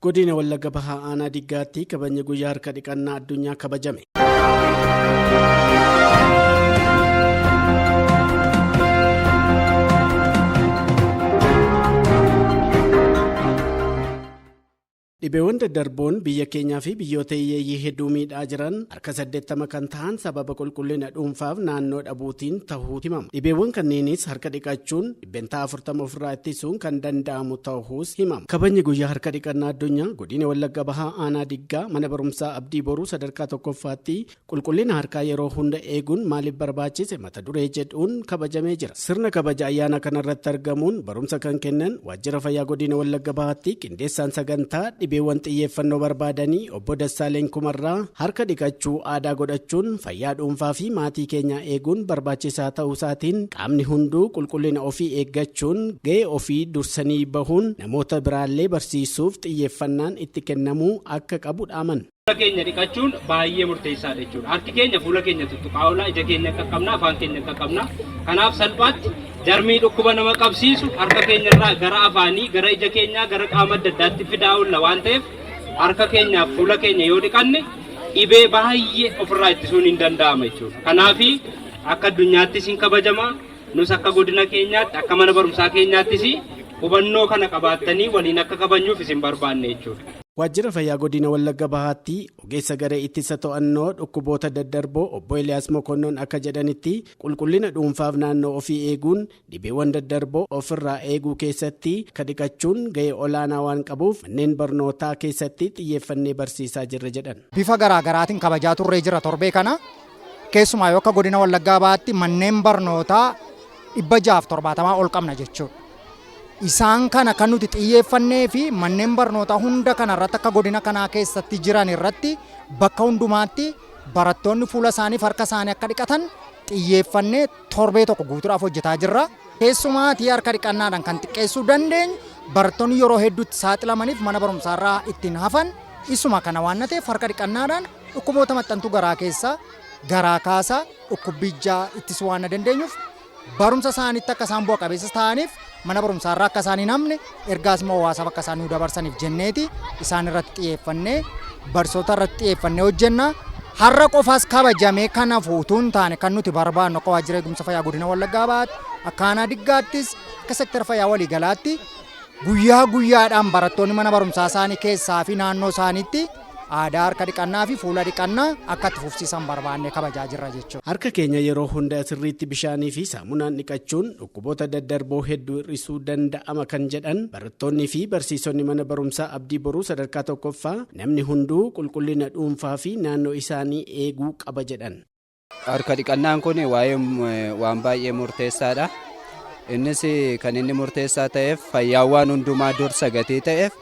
Godina Wallagga Bahaa Aanaa Diggaatti kabajni guyyaa harka dhiqannaa addunyaa kabajame. Dhibeewwan daddarboon biyya keenyaa fi biyyoota hiyyeeyyii hedduu miidhaa jiran harka 80 kan ta'an sababa qulqullina dhuunfaaf naannoo dhabuutiin ta'uu himama. Dhibeewwan kanneenis harka dhiqachuun dhibbentaa 40 ofirraa ittisuun kan danda'amu ta'uus himama. Kabajni guyyaa harka dhiqannaa addunyaa godina Wallagga Bahaa Aanaa Diggaa mana barumsaa Abdii Boruu sadarkaa tokkoffaatti qulqullina harkaa yeroo hunda eeguun maaliif barbaachise mata duree jedhuun kabajamee jira. Sirna kabaja ayyaana kanarratti argamuun barumsa kan kennan waajjira fayyaa godina Wallagga Bahaatti qindeessaan sagantaa dhibeewwan xiyyeeffannoo barbaadanii obbo Dassaaleen Kumarraa harka dhiqachuu aadaa godhachuun fayyaa dhuunfaa fi maatii keenyaa eeguun barbaachisaa ta'uu isaatiin qaamni hunduu qulqullina ofii eeggachuun ga'ee ofii dursanii bahuun namoota biraallee barsiisuuf xiyyeeffannaan itti kennamuu akka qabu dhaaman. Fuula keenya dhiqachuun baay'ee murteessaadha jechuudha. Harki keenya fuula keenya tuttuqaa'uudha, ija keenya qaqqabna, afaan keenya qaqqabna. Kanaaf salphaatti jarmii dhukkuba nama qabsiisu harka keenyarraa gara afaanii, gara ija keenyaa, gara qaama adda addaatti fidaa'uudha waan ta'eef harka keenyaaf fuula keenya yoo dhiqanne dhibee baay'ee ofirraa ittisuun hin danda'ama jechuudha. Kanaaf akka addunyaattis hin kabajama, nus akka godina keenyaatti, akka mana barumsaa keenyaattis hubannoo kana qabaattanii waliin akka kabajnuuf isin barbaanne jechuudha. Waajjira fayyaa godina Wallagga Bahaatti ogeessa garee ittisa to'annoo dhukkuboota daddarboo obbo Eliyaas Mokonnoon akka jedhanitti qulqullina dhuunfaaf naannoo ofii eeguun dhibeewwan daddarboo ofirraa eeguu keessatti akka dhiqachuun ga'ee olaanaa waan qabuuf manneen barnootaa keessatti xiyyeeffannee barsiisaa jirra jedhan. Bifa garaagaraatiin kabajaa turree jira torbee kana keessumaa yoo akka godina Wallaggaa Bahaatti manneen barnootaa 670 ol qabna jechuudha. Isaan kana kan nuti xiyyeeffannee fi manneen barnootaa hunda kanarratti akka godina kanaa keessatti jiran irratti bakka hundumaatti barattoonni fuula isaaniif harka isaanii akka dhiqatan xiyyeeffannee torbee tokko guutuudhaaf hojjetaa jirra. Keessumaatii harka dhiqannaadhaan kan xiqqeessuu dandeenyu barattoonni yeroo hedduutti saaxilamaniif mana barumsaarraa ittiin hafan isuma kana waan ta'eef harka dhiqannaadhaan dhukkuboota maxxantuu garaa keessaa garaa kaasaa dhukkubbiijaa ittisuu waan dandeenyuuf barumsa isaaniitti akka isaan bu'a qabeessa ta'aniif mana barumsaarraa akka isaan hin hamne ergaas immoo hawaasaaf akka isaan nu dabarsaniif jenneeti isaan irratti xiyyeeffannee barsoota irratti xiyyeeffannee hojjenna. Har'a qofaas kabajamee kana fuutuun taane kan nuti barbaannu akka waajjira eegumsa fayyaa godina Wallaggaa Bahaatti akka Aanaa Diggaattis akka sektara fayyaa waliigalaatti guyyaa guyyaadhaan barattoonni mana barumsaa isaanii keessaa fi naannoo isaaniitti aadaa harka dhiqannaa fi fuula dhiqannaa akka itti fufsiisan barbaannee kabajaa jirra jechuudha. Harka keenya yeroo hunda sirriitti bishaanii fi saamunaan dhiqachuun dhukkuboota daddarboo hedduu hir'isuu danda'ama kan jedhan barattoonnii fi barsiisonni mana barumsaa Abdii Boruu sadarkaa tokkoffaa namni hunduu qulqullina dhuunfaa fi naannoo isaanii eeguu qaba jedhan. Harka dhiqannaan kun waan baay'ee murteessaadha. Innis kan inni murteessaa ta'eef fayyaa waan hundumaa dursa gatii ta'eef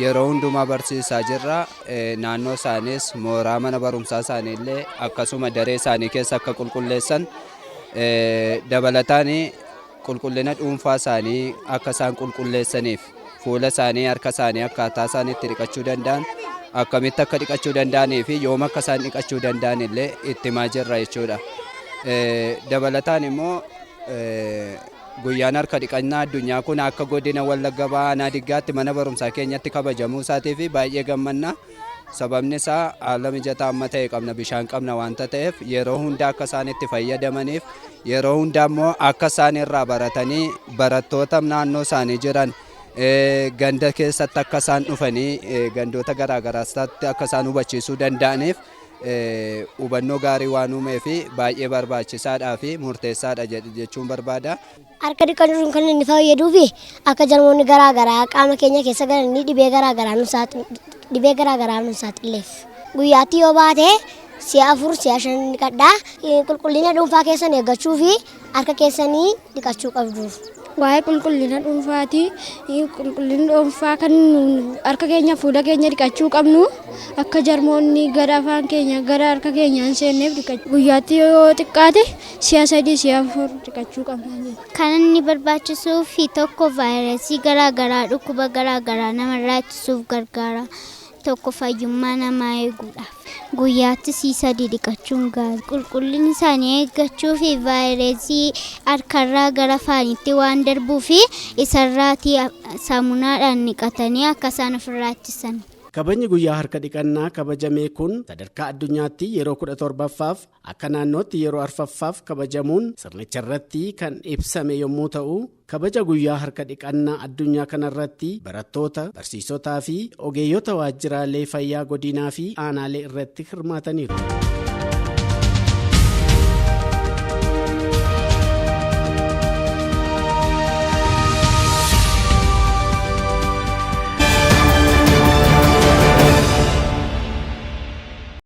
yeroo hundumaa barsiisaa jirra. Naannoo isaaniis mooraa mana barumsaa isaaniillee akkasuma daree isaanii keessa akka qulqulleessan dabalataan qulqullina dhuunfaa isaanii akka isaan qulqulleessaniif fuula isaanii harka isaanii akkaataa isaan itti dhiqachuu danda'an akkamitti akka dhiqachuu danda'anii fi yoom akka isaan dhiqachuu danda'an illee itti himaa jirra jechuudha. Dabalataan immoo guyyaan harka dhiqannaa addunyaa kun akka godina Wallagga Bahaa Aanaa Diggaatti mana barumsaa keenyatti kabajamuu isaatii fi baay'ee gammanna. Sababni isaa haala mijataa amma ta'e qabna, bishaan qabna waanta ta'eef yeroo hunda akka isaan itti fayyadamaniif yeroo hunda immoo akka isaan irraa baratanii barattoota naannoo isaanii jiran ganda keessatti akka isaan dhufanii gandoota garaagaraatti akka isaan hubachiisuu danda'aniif hubannoo gaarii waan uumee fi baay'ee barbaachisaadhaa fi murteessaadha jechuun barbaada. Harka dhiqachuun kan inni fayyaduu fi akka jarmoonni garaagaraa qaama keenya keessa galanii dhibee garaagaraa nu saaxileef. Guyyaatti yoo baate si'a 4 si'a 5 dhiqadhaa. Qulqullina dhuunfaa keessan eeggachuu fi harka keessanii dhiqachuu qabdu. Waa'ee qulqullina dhuunfaati. Qulqullina dhuunfaa kan harka keenya fuula keenya dhiqachuu qabnu akka jarmoonni gara afaan keenya gara harka keenya hin seenneef dhiqachuu. Guyyaatti yoo xiqqaate si'a 3 si'a 4 dhiqachuu qabna. Kan inni barbaachisuu fi tokko vaayirasii garaagaraa dhukkuba garaagaraa namarraa ittisuuf gargaara. tokko fayyummaa namaa eeguudhaaf. Guyyaatti sadii dhiqachuun gaarii. Qulqullina isaanii eeggachuu fi vaayirasii harkarraa gara afaanitti waan darbuu fi isarraatii saamunaadhaan dhiqatanii akka isaan ofirraa ittisan. Kabajni guyyaa harka dhiqannaa kabajamee kun sadarkaa addunyaatti yeroo 17ffaaf akka naannootti yeroo 4ffaaf kabajamuun sirnicha irratti kan ibsame yommuu ta'u, kabaja guyyaa harka dhiqannaa addunyaa kanarratti barattoota, barsiisotaa fi ogeeyyota waajjiraalee fayyaa godinaa fi aanaalee irratti hirmaataniiru.